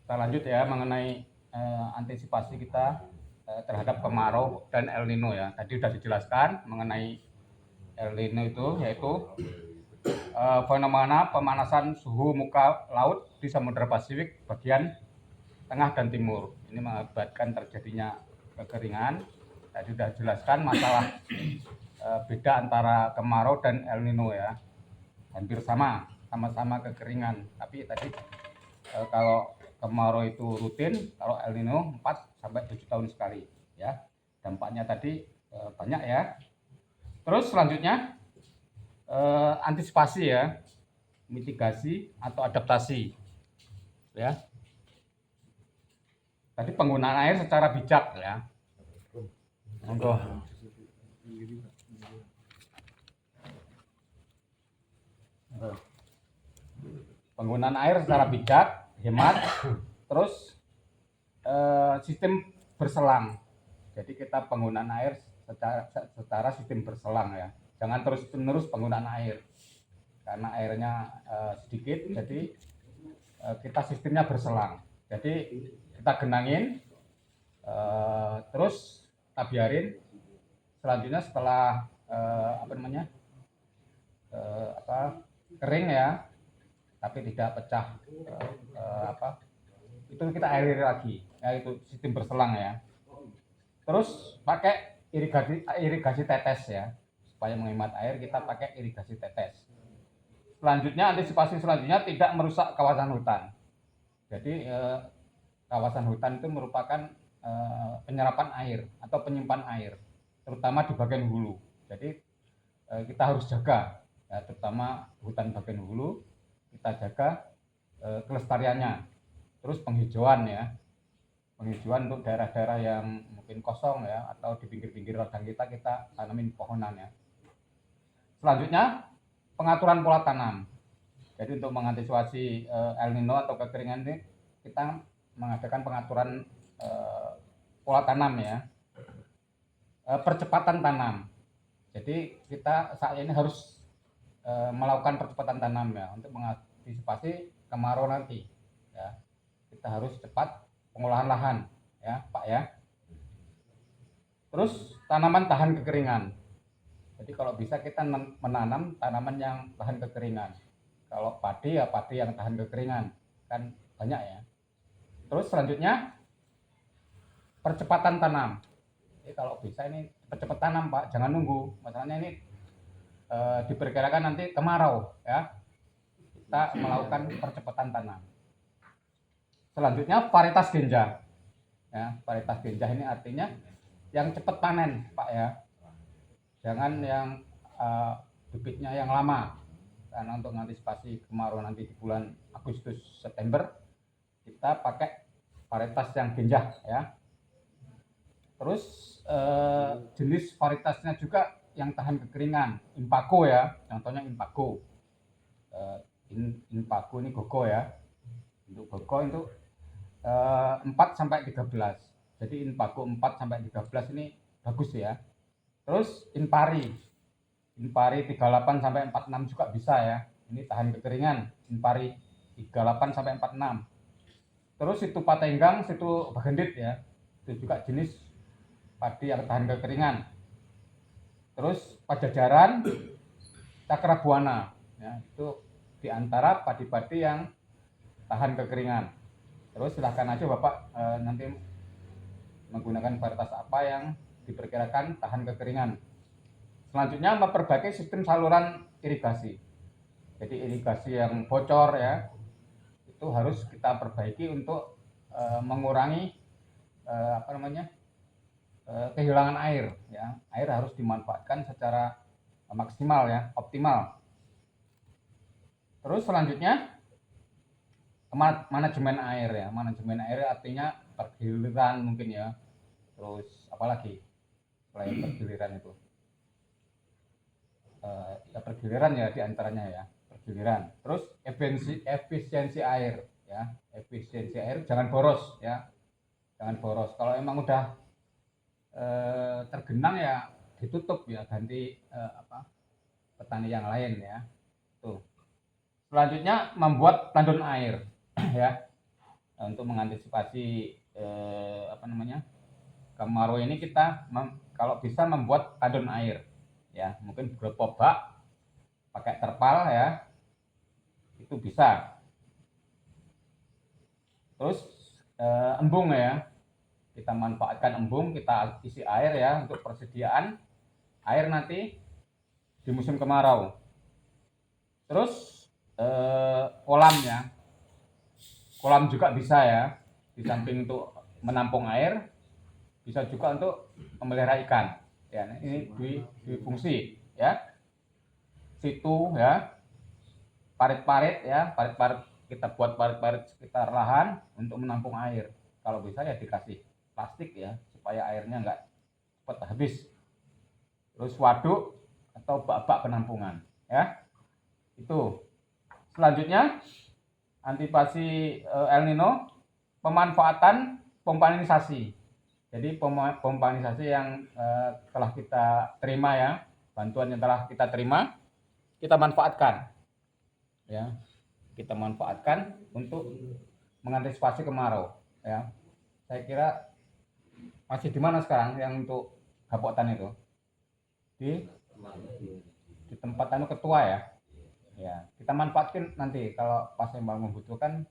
Kita lanjut ya mengenai antisipasi kita terhadap kemarau dan El Nino ya. Tadi sudah dijelaskan mengenai El Nino itu yaitu fenomena pemanasan suhu muka laut di Samudra Pasifik bagian tengah dan timur. Ini mengakibatkan terjadinya kekeringan. Tadi sudah jelaskan masalah beda antara kemarau dan El Nino ya. Hampir sama-sama kekeringan. Tapi tadi kalau kemarau itu rutin, kalau El Nino 4 sampai 7 tahun sekali ya. Dampaknya tadi banyak ya. Terus selanjutnya antisipasi ya, mitigasi atau adaptasi ya. Tadi penggunaan air secara bijak ya. Untuk penggunaan air secara bijak, hemat, terus sistem berselang. Jadi kita penggunaan air secara sistem berselang ya. Jangan terus-menerus penggunaan air. Karena airnya sedikit, jadi kita sistemnya berselang. Jadi kita genangin, terus kita biarin. Selanjutnya setelah kering ya, tapi tidak pecah, itu kita airi lagi. Ya, itu sistem berselang ya. Terus pakai irigasi tetes ya, supaya menghemat air kita pakai irigasi tetes. Selanjutnya antisipasi selanjutnya tidak merusak kawasan hutan. Jadi kawasan hutan itu merupakan penyerapan air atau penyimpan air, terutama di bagian hulu. Jadi kita harus jaga, ya, terutama hutan bagian hulu kita jaga kelestariannya. Terus penghijauan ya, penghijauan untuk daerah-daerah yang mungkin kosong ya, atau di pinggir-pinggir ladang kita tanamin pohonan ya. Selanjutnya pengaturan pola tanam. Jadi untuk mengantisipasi El Nino atau kekeringan ini kita mengadakan pengaturan pola tanam ya. Percepatan tanam. Jadi kita saat ini harus melakukan percepatan tanam ya untuk mengantisipasi kemarau nanti ya. Kita harus cepat pengolahan lahan ya, Pak ya. Terus tanaman tahan kekeringan. Jadi kalau bisa kita menanam tanaman yang tahan kekeringan. Kalau padi ya padi yang tahan kekeringan, kan banyak ya. Terus selanjutnya percepatan tanam. Jadi kalau bisa ini cepat tanam Pak, jangan nunggu. Masalahnya ini diperkirakan nanti kemarau ya. Kita melakukan percepatan tanam. Selanjutnya varietas genjah. Ya, varietas genjah ini artinya yang cepat panen Pak ya. Jangan yang bibitnya yang lama, karena untuk mengantisipasi kemarau nanti di bulan Agustus September kita pakai varietas yang genjah ya. Terus jenis varietasnya juga yang tahan kekeringan, Impago ya, contohnya Impago. Impago ini gogo ya. Untuk gogo itu 4 sampai 13. Jadi Impago 4 sampai 13 ini bagus ya. Terus Inpari 38 sampai 46 juga bisa ya. Ini tahan kekeringan, Inpari 38 sampai 46. Terus Situ Patenggang, Situ Bagendit ya. Itu juga jenis padi yang tahan kekeringan. Terus Pajajaran, Cakrabuana ya, itu diantara padi-padi yang tahan kekeringan. Terus silahkan aja Bapak nanti menggunakan varietas apa yang diperkirakan tahan kekeringan. Selanjutnya memperbaiki sistem saluran irigasi. Jadi irigasi yang bocor ya, itu harus kita perbaiki untuk mengurangi kehilangan air ya. Air harus dimanfaatkan secara maksimal ya, optimal. Terus selanjutnya manajemen air ya. Manajemen air artinya pergiliran mungkin ya. Terus apalagi selain pergiliran itu ya pergiliran ya diantaranya ya, pergiliran. Terus efisiensi air ya, efisiensi air, jangan boros ya, jangan boros. Kalau emang udah tergenang ya ditutup ya, ganti petani yang lain ya. Tuh. Selanjutnya membuat tandon air ya. untuk mengantisipasi kemarau ini kita kalau bisa membuat tandon air ya, mungkin berupa bak pakai terpal ya, itu bisa. Terus embung ya, kita manfaatkan embung, kita isi air ya untuk persediaan air nanti di musim kemarau. Terus kolamnya, kolam juga bisa ya, di samping untuk menampung air, bisa juga untuk memelihara ikan. Ya, ini di fungsi ya. Situ ya, parit-parit ya, parit-parit kita buat parit-parit sekitar lahan untuk menampung air. Kalau bisa ya dikasih plastik ya, supaya airnya nggak cepat habis. Terus waduk atau bak-bak penampungan ya. Itu. Selanjutnya antisipasi El Nino, pemanfaatan pompanisasi. Jadi pompanisasi yang telah kita terima ya, bantuan yang telah kita terima, kita manfaatkan ya, kita manfaatkan untuk mengantisipasi kemarau ya. Saya kira masih di mana sekarang yang untuk Hapotan itu di tempat ketua ya. Ya, kita manfaatkan nanti kalau pas memang membutuhkan,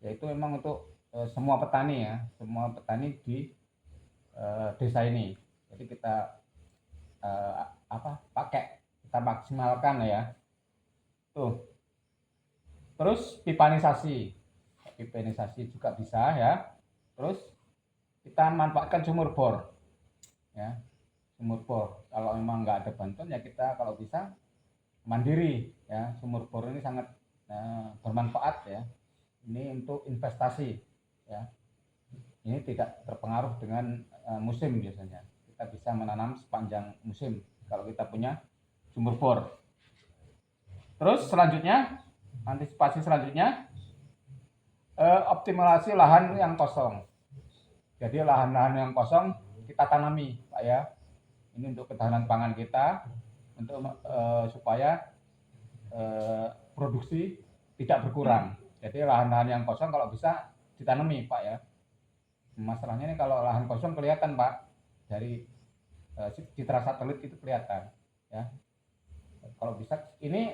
yaitu memang untuk semua petani ya, semua petani di desa ini. Jadi kita pakai, kita maksimalkan ya. Tuh. Terus pipanisasi juga bisa ya. Terus kita manfaatkan sumur bor ya, sumur bor. Kalau memang nggak ada bantuan ya kita kalau bisa mandiri ya. Sumur bor ini sangat bermanfaat ya. Ini untuk investasi ya. Ini tidak terpengaruh dengan musim biasanya. Kita bisa menanam sepanjang musim kalau kita punya sumur bor. Terus selanjutnya, antisipasi selanjutnya, optimalisasi lahan yang kosong. Jadi lahan-lahan yang kosong kita tanami, Pak ya. Ini untuk ketahanan pangan kita, untuk supaya produksi tidak berkurang. Jadi lahan-lahan yang kosong kalau bisa ditanami, Pak ya. Masalahnya ini kalau lahan kosong kelihatan, Pak, dari citra satelit itu kelihatan ya. Kalau bisa ini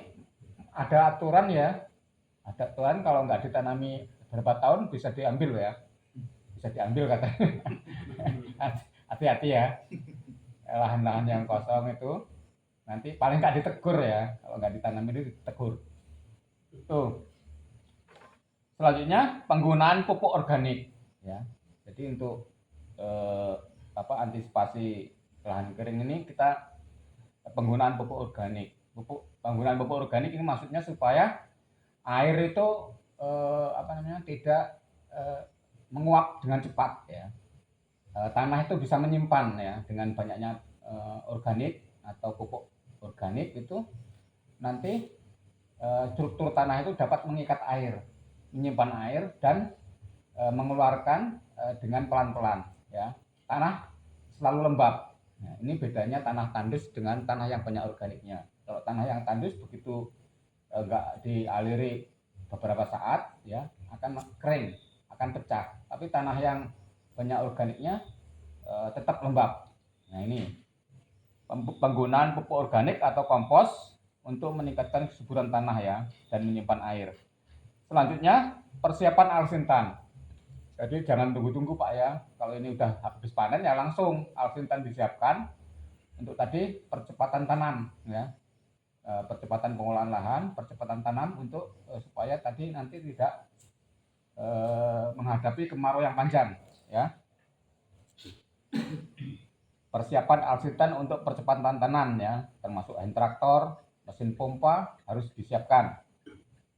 ada aturan ya, ada aturan kalau nggak ditanami berapa tahun bisa diambil ya, bisa diambil katanya. Hati-hati ya, lahan-lahan yang kosong itu nanti paling nggak ditegur ya, kalau nggak ditanami itu ditegur. Tuh. Selanjutnya penggunaan pupuk organik ya. Jadi untuk antisipasi lahan kering ini kita penggunaan pupuk organik. Penggunaan pupuk organik ini maksudnya supaya air itu tidak menguap dengan cepat ya. Tanah itu bisa menyimpan ya, dengan banyaknya organik atau pupuk organik itu nanti struktur tanah itu dapat mengikat air, menyimpan air dan mengeluarkan dengan pelan-pelan ya. Tanah selalu lembab. Nah, ini bedanya tanah tandus dengan tanah yang banyak organiknya. Kalau tanah yang tandus begitu enggak dialiri beberapa saat ya akan kering, akan pecah. Tapi tanah yang banyak organiknya tetap lembab. Nah, ini penggunaan pupuk organik atau kompos untuk meningkatkan kesuburan tanah ya dan menyimpan air. Selanjutnya persiapan alsintan. Jadi jangan tunggu-tunggu Pak ya. Kalau ini udah habis panen ya langsung alsintan disiapkan untuk tadi percepatan tanam ya. Percepatan pengolahan lahan, percepatan tanam untuk supaya tadi nanti tidak menghadapi kemarau yang panjang ya. Persiapan alsintan untuk percepatan tanam ya, termasuk hand traktor, mesin pompa harus disiapkan.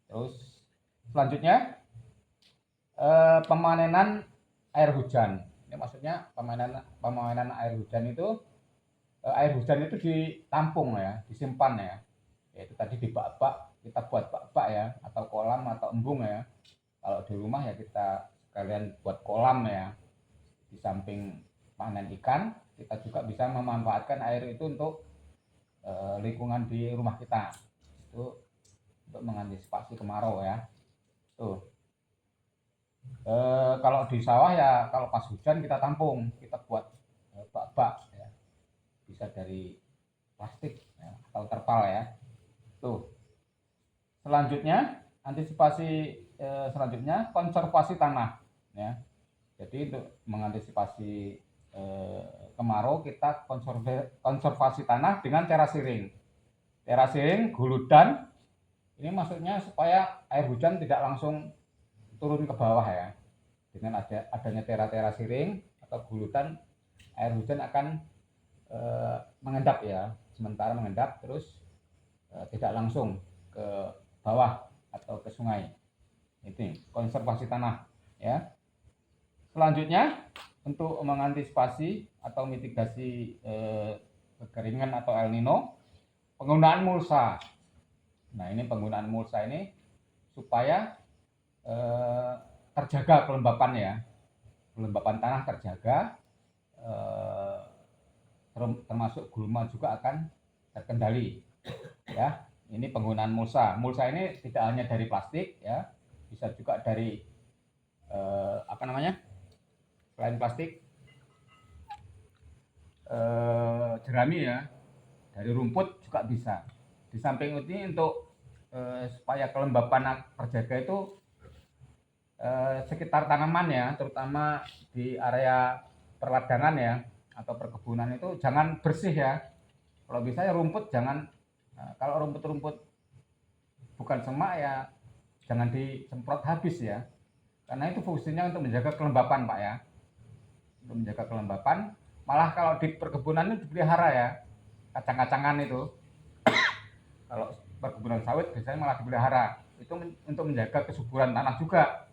Terus selanjutnya pemanenan air hujan. Ini maksudnya pemanenan air hujan itu ditampung ya, disimpan ya. Yaitu tadi di bak-bak, kita buat bak-bak ya, atau kolam atau embung ya. Kalau di rumah ya kita sekalian buat kolam ya. Di samping panen ikan, kita juga bisa memanfaatkan air itu untuk lingkungan di rumah kita. Itu untuk mengantisipasi kemarau ya. Tuh. Kalau di sawah ya kalau pas hujan kita tampung, kita buat bak-bak ya, bisa dari plastik ya, atau terpal ya. Tuh. Selanjutnya antisipasi selanjutnya konservasi tanah ya. Jadi untuk mengantisipasi kemarau kita konservasi tanah dengan terasiring. Terasiring, guludan ini maksudnya supaya air hujan tidak langsung turun ke bawah ya. Dengan adanya terasiring atau guludan, air hujan akan mengendap ya, sementara mengendap terus tidak langsung ke bawah atau ke sungai. Ini konservasi tanah ya. Selanjutnya untuk mengantisipasi atau mitigasi kekeringan atau El Nino, penggunaan mulsa. Nah ini penggunaan mulsa ini supaya terjaga kelembapan ya, kelembapan tanah terjaga, termasuk gulma juga akan terkendali ya. Ini penggunaan mulsa. Mulsa ini tidak hanya dari plastik ya, bisa juga dari apa namanya, selain plastik, jerami ya, dari rumput juga bisa. Di samping ini untuk supaya kelembapan terjaga itu sekitar tanaman ya, terutama di area perladangan ya atau perkebunan itu jangan bersih ya. Kalau bisa ya rumput jangan, kalau rumput-rumput bukan semak ya jangan disemprot habis ya. Karena itu fungsinya untuk menjaga kelembapan Pak ya. Untuk menjaga kelembapan. Malah kalau di perkebunan itu dipelihara ya, kacang-kacangan itu. Kalau perkebunan sawit biasanya malah dipelihara. Itu untuk menjaga kesuburan tanah juga.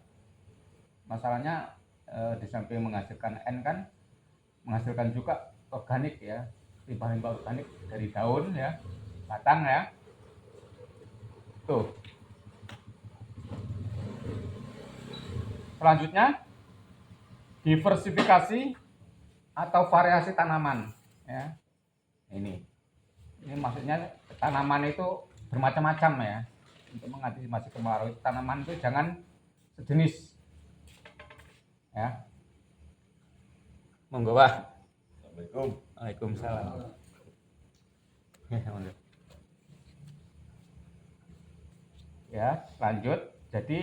Masalahnya di samping menghasilkan N kan menghasilkan juga organik ya, limbah-limbah organik dari daun ya, batang ya. Tuh. Selanjutnya diversifikasi atau variasi tanaman ya. Ini maksudnya tanaman itu bermacam-macam ya. Untuk mengantisipasi kemarau itu tanaman itu jangan sejenis ya. Monggo Pak. Assalamualaikum. Waalaikumsalam. Ya, lanjut. Jadi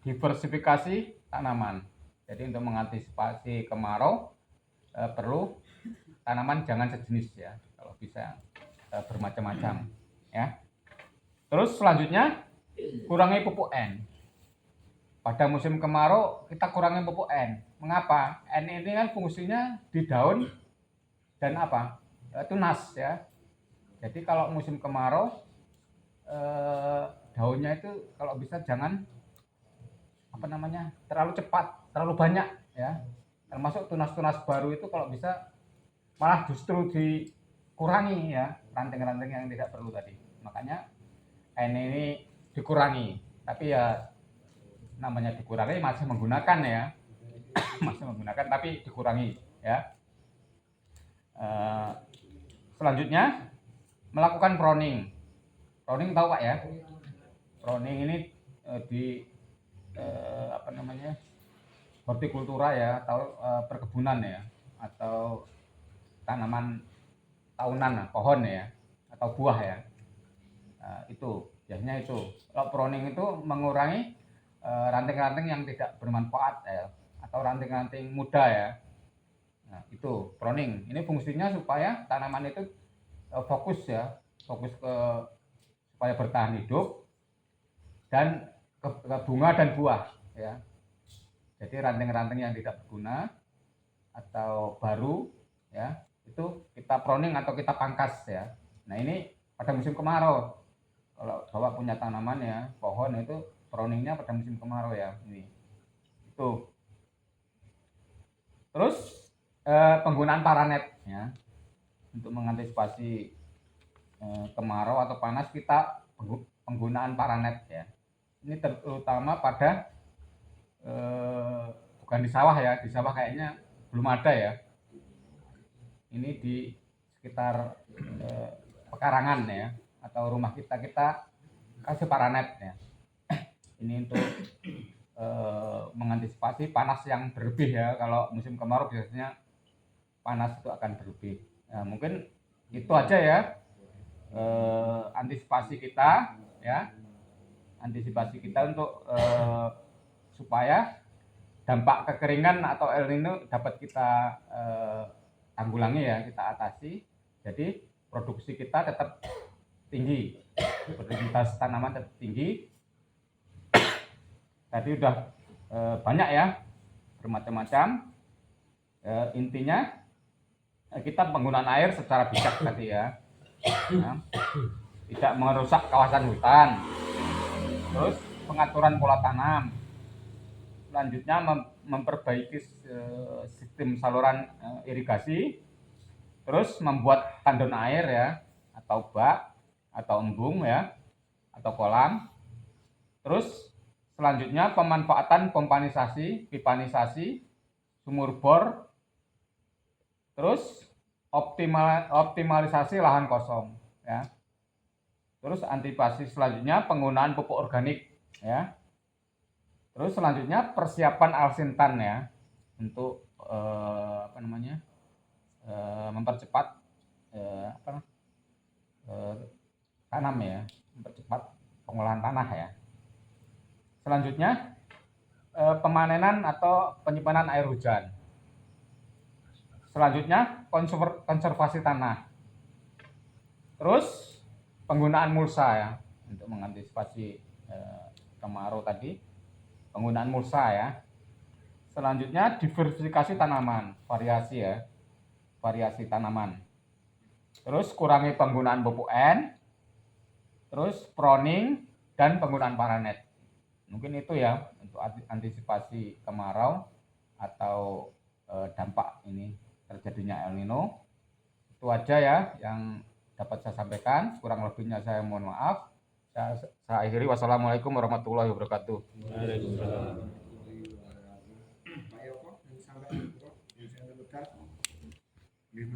diversifikasi tanaman. Jadi untuk mengantisipasi kemarau perlu tanaman jangan sejenis ya. Kalau bisa bermacam-macam ya. Terus selanjutnya kurangi pupuk N. Pada musim kemarau kita kurangi pupuk N. Mengapa? N ini kan fungsinya di daun dan apa? Tunas ya. Jadi kalau musim kemarau daunnya itu kalau bisa jangan apa namanya terlalu cepat, terlalu banyak ya. Termasuk tunas-tunas baru itu kalau bisa malah justru dikurangi ya, ranting-ranting yang tidak perlu tadi. Makanya N ini dikurangi. Tapi ya namanya dikurangi masih menggunakan ya. Masih menggunakan tapi dikurangi ya. Selanjutnya melakukan pruning. Pruning tahu Pak ya? Pruning ini di apa namanya hortikultura ya atau perkebunan ya atau tanaman tahunan pohon ya atau buah ya. Itu biasanya itu. Kalau pruning itu mengurangi ranting-ranting yang tidak bermanfaat ya atau ranting-ranting muda ya. Nah, itu pruning. Ini fungsinya supaya tanaman itu fokus ya, fokus ke supaya bertahan hidup dan ke bunga dan buah ya. Jadi ranting-ranting yang tidak berguna atau baru ya itu kita pruning atau kita pangkas ya. Nah ini pada musim kemarau. Kalau Bapak punya tanaman ya pohon itu pruningnya pada musim kemarau ya ini. Itu. Terus penggunaan paranet ya untuk mengantisipasi kemarau atau panas kita penggunaan paranet ya. Ini terutama pada bukan di sawah ya, di sawah kayaknya belum ada ya. Ini di sekitar pekarangan ya atau rumah kita kasih paranet ya. Ini untuk mengantisipasi panas yang berlebih ya. Kalau musim kemarau biasanya panas itu akan berlebih. Nah, mungkin itu aja ya antisipasi kita ya. Antisipasi kita untuk supaya dampak kekeringan atau El Nino dapat kita tanggulangi ya, kita atasi. Jadi produksi kita tetap tinggi, produktivitas tanaman tetap tinggi. Tadi udah banyak ya, bermacam-macam. Intinya kita penggunaan air secara bijak tadi ya, tidak merusak kawasan hutan. Terus pengaturan pola tanam. Selanjutnya memperbaiki sistem saluran irigasi. Terus membuat tandon air ya, atau bak, atau embung ya, atau kolam. Terus selanjutnya pemanfaatan pompanisasi, pipanisasi, sumur bor. Terus optimalisasi lahan kosong ya. Terus antisipasi selanjutnya penggunaan pupuk organik ya. Terus selanjutnya persiapan alsintan ya untuk mempercepat tanam ya, mempercepat pengolahan tanah ya. Selanjutnya pemanenan atau penyimpanan air hujan. Selanjutnya konservasi tanah. Terus penggunaan mulsa ya untuk mengantisipasi kemarau tadi. Penggunaan mulsa ya. Selanjutnya diversifikasi tanaman, variasi ya, variasi tanaman. Terus kurangi penggunaan pupuk N. Terus pruning dan penggunaan paranet. Mungkin itu ya untuk antisipasi kemarau atau dampak ini terjadinya El Nino. Itu aja ya yang dapat saya sampaikan. Kurang lebihnya saya mohon maaf. Saya akhiri. Wassalamualaikum warahmatullahi wabarakatuh. Waalaikumsalam.